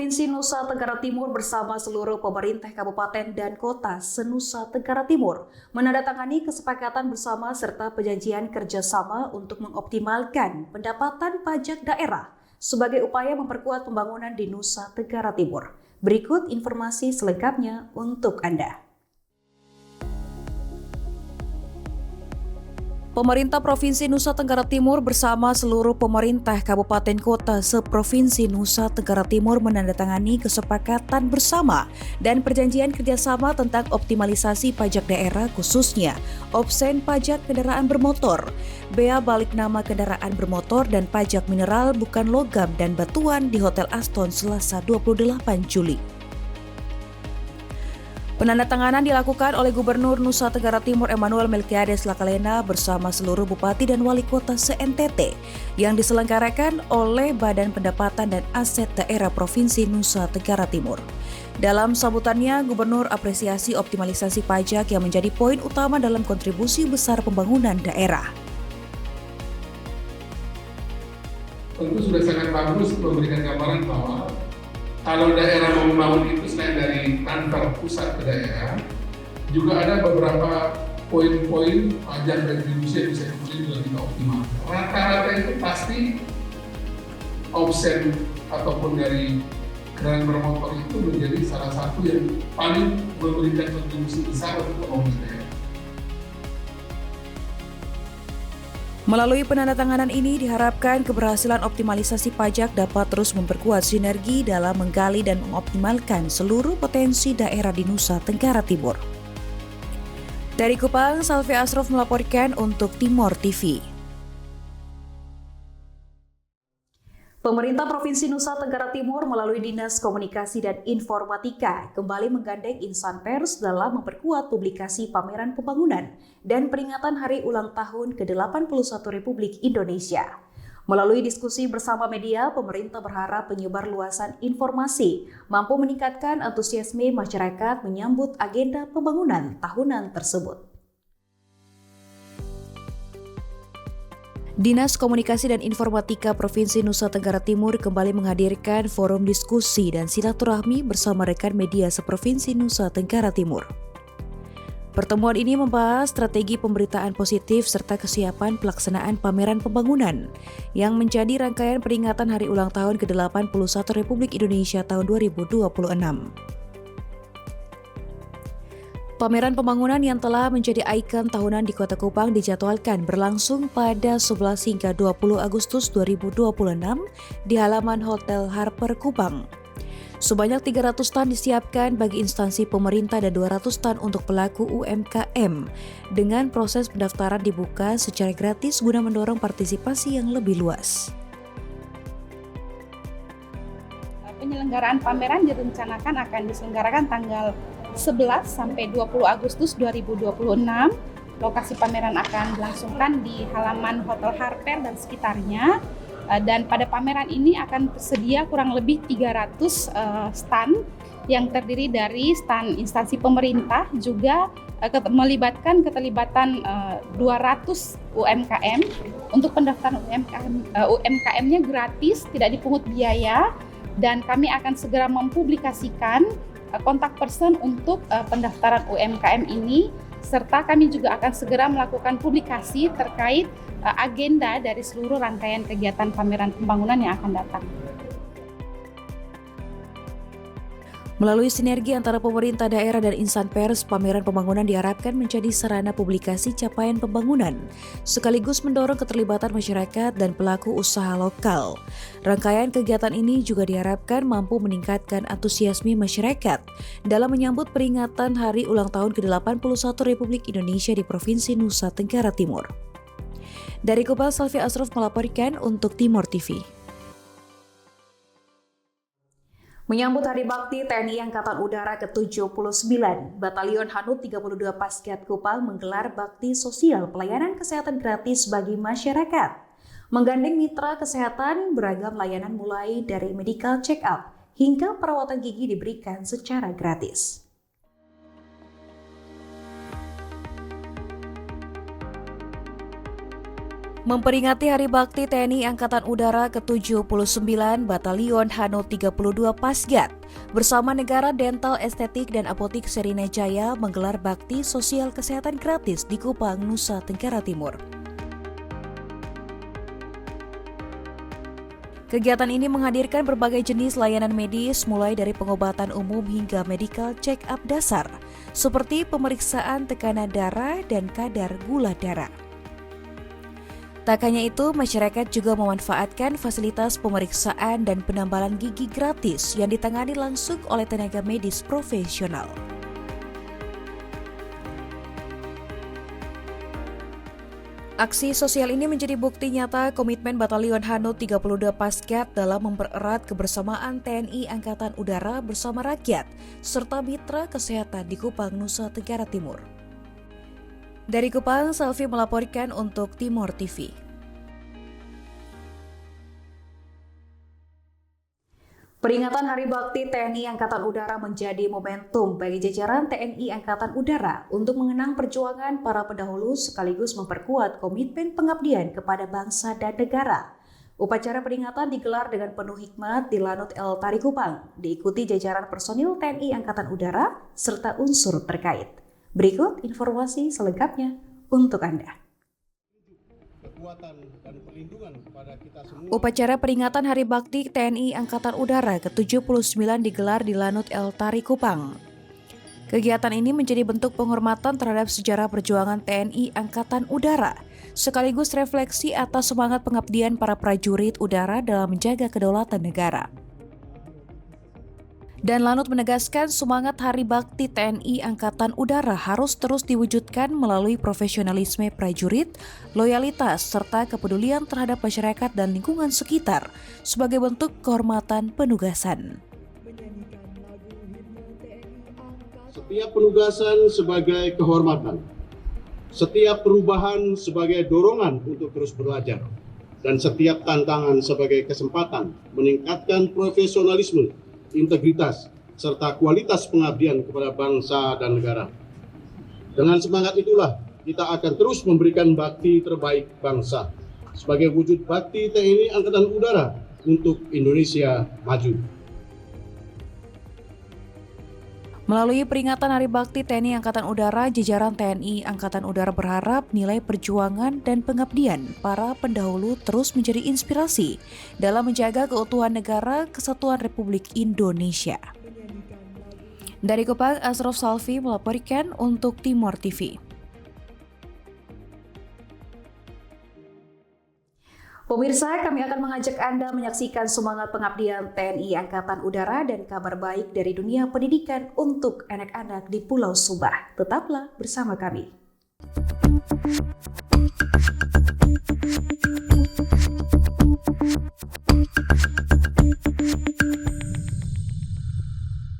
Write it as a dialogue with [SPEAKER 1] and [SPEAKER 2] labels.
[SPEAKER 1] Provinsi Nusa Tenggara Timur bersama seluruh pemerintah kabupaten dan kota se-Nusa Tenggara Timur menandatangani kesepakatan bersama serta perjanjian kerjasama untuk mengoptimalkan pendapatan pajak daerah sebagai upaya memperkuat pembangunan di Nusa Tenggara Timur. Berikut informasi selengkapnya untuk Anda. Pemerintah Provinsi Nusa Tenggara Timur bersama seluruh pemerintah kabupaten kota se-Provinsi Nusa Tenggara Timur menandatangani kesepakatan bersama dan perjanjian kerjasama tentang optimalisasi pajak daerah khususnya opsen pajak kendaraan bermotor, bea balik nama kendaraan bermotor dan pajak mineral bukan logam dan batuan di Hotel Aston Selasa 28 Juli. Penandatanganan dilakukan oleh Gubernur Nusa Tenggara Timur Emmanuel Melkiades Lakalena bersama seluruh bupati dan wali kota se-NTT yang diselenggarakan oleh Badan Pendapatan dan Aset Daerah Provinsi Nusa Tenggara Timur. Dalam sambutannya, Gubernur apresiasi optimalisasi pajak yang menjadi poin utama dalam kontribusi besar pembangunan daerah.
[SPEAKER 2] Tentu sudah sangat bagus memberikan gambaran bahwa kalau daerah mau membangun itu selain dari transfer pusat ke daerah, juga ada beberapa poin-poin pajak retribusi yang bisa kemudian juga kita optimalkan. Rata-rata itu pasti opsen ataupun dari kendaraan bermotor itu menjadi salah satu yang paling memberikan kontribusi besar untuk pembangunan daerah.
[SPEAKER 1] Melalui penandatanganan ini diharapkan keberhasilan optimalisasi pajak dapat terus memperkuat sinergi dalam menggali dan mengoptimalkan seluruh potensi daerah di Nusa Tenggara Timur. Dari Kupang, Salvi Asraf melaporkan untuk Timor TV. Pemerintah Provinsi Nusa Tenggara Timur melalui Dinas Komunikasi dan Informatika kembali menggandeng insan pers dalam memperkuat publikasi pameran pembangunan dan peringatan Hari Ulang Tahun ke-81 Republik Indonesia. Melalui diskusi bersama media, pemerintah berharap penyebar luasan informasi mampu meningkatkan antusiasme masyarakat menyambut agenda pembangunan tahunan tersebut. Dinas Komunikasi dan Informatika Provinsi Nusa Tenggara Timur kembali menghadirkan forum diskusi dan silaturahmi bersama rekan media seprovinsi Nusa Tenggara Timur. Pertemuan ini membahas strategi pemberitaan positif serta kesiapan pelaksanaan pameran pembangunan yang menjadi rangkaian peringatan Hari Ulang Tahun ke-81 Republik Indonesia tahun 2026. Pameran pembangunan yang telah menjadi ikon tahunan di Kota Kupang dijadwalkan berlangsung pada 11 hingga 20 Agustus 2026 di halaman Hotel Harper Kupang. Sebanyak 300 stand disiapkan bagi instansi pemerintah dan 200 stand untuk pelaku UMKM dengan proses pendaftaran dibuka secara gratis guna mendorong partisipasi yang lebih luas.
[SPEAKER 3] Penyelenggaraan pameran direncanakan akan diselenggarakan tanggal 11 sampai 20 Agustus 2026. Lokasi pameran akan dilangsungkan di halaman Hotel Harper dan sekitarnya. Dan pada pameran ini akan tersedia kurang lebih 300 stand yang terdiri dari stand instansi pemerintah, juga melibatkan keterlibatan 200 UMKM. Untuk pendaftaran UMKM-nya gratis, tidak dipungut biaya, dan kami akan segera mempublikasikan kontak person untuk pendaftaran UMKM ini, serta kami juga akan segera melakukan publikasi terkait agenda dari seluruh rangkaian kegiatan pameran pembangunan yang akan datang.
[SPEAKER 1] Melalui sinergi antara pemerintah daerah dan insan pers, pameran pembangunan diharapkan menjadi sarana publikasi capaian pembangunan, sekaligus mendorong keterlibatan masyarakat dan pelaku usaha lokal. Rangkaian kegiatan ini juga diharapkan mampu meningkatkan antusiasme masyarakat dalam menyambut peringatan Hari Ulang Tahun ke-81 Republik Indonesia di Provinsi Nusa Tenggara Timur. Dari Kupang, Salvi Asraf melaporkan untuk Timor TV. Menyambut Hari Bakti TNI Angkatan Udara ke-79, Batalion Hanut 32 Pasket Kupang menggelar bakti sosial pelayanan kesehatan gratis bagi masyarakat. Menggandeng mitra kesehatan, beragam layanan mulai dari medical check-up hingga perawatan gigi diberikan secara gratis. Memperingati Hari Bakti TNI Angkatan Udara ke-79 Batalion Hanut 32 Pasgat bersama Negara Dental Estetik dan Apotik Serina Jaya menggelar bakti sosial kesehatan gratis di Kupang, Nusa Tenggara Timur. Kegiatan ini menghadirkan berbagai jenis layanan medis mulai dari pengobatan umum hingga medical check-up dasar seperti pemeriksaan tekanan darah dan kadar gula darah. Tak hanya itu, masyarakat juga memanfaatkan fasilitas pemeriksaan dan penambalan gigi gratis yang ditangani langsung oleh tenaga medis profesional. Aksi sosial ini menjadi bukti nyata komitmen Batalion Hanut 32 Pasgat dalam mempererat kebersamaan TNI Angkatan Udara bersama rakyat serta mitra kesehatan di Kupang, Nusa Tenggara Timur. Dari Kupang, Selvi melaporkan untuk Timor TV. Peringatan Hari Bakti TNI Angkatan Udara menjadi momentum bagi jajaran TNI Angkatan Udara untuk mengenang perjuangan para pendahulu sekaligus memperkuat komitmen pengabdian kepada bangsa dan negara. Upacara peringatan digelar dengan penuh hikmat di Lanut El Tari Kupang, diikuti jajaran personil TNI Angkatan Udara serta unsur terkait. Berikut informasi selengkapnya untuk Anda. Upacara peringatan Hari Bakti TNI Angkatan Udara ke-79 digelar di Lanut El Tari Kupang. Kegiatan ini menjadi bentuk penghormatan terhadap sejarah perjuangan TNI Angkatan Udara, sekaligus refleksi atas semangat pengabdian para prajurit udara dalam menjaga kedaulatan negara. Dan Lanut menegaskan semangat Hari Bakti TNI Angkatan Udara harus terus diwujudkan melalui profesionalisme prajurit, loyalitas, serta kepedulian terhadap masyarakat dan lingkungan sekitar sebagai bentuk kehormatan penugasan.
[SPEAKER 4] Setiap penugasan sebagai kehormatan, setiap perubahan sebagai dorongan untuk terus belajar, dan setiap tantangan sebagai kesempatan meningkatkan profesionalisme, integritas, serta kualitas pengabdian kepada bangsa dan negara. Dengan semangat itulah kita akan terus memberikan bakti terbaik bangsa sebagai wujud bakti TNI Angkatan Udara untuk Indonesia maju.
[SPEAKER 1] Melalui peringatan Hari Bakti TNI Angkatan Udara, jajaran TNI Angkatan Udara berharap nilai perjuangan dan pengabdian para pendahulu terus menjadi inspirasi dalam menjaga keutuhan negara Kesatuan Republik Indonesia. Dari Kupang, Asrof Salvi melaporkan untuk Timor TV. Pemirsa, kami akan mengajak Anda menyaksikan semangat pengabdian TNI Angkatan Udara dan kabar baik dari dunia pendidikan untuk anak-anak di Pulau Sumba. Tetaplah bersama kami.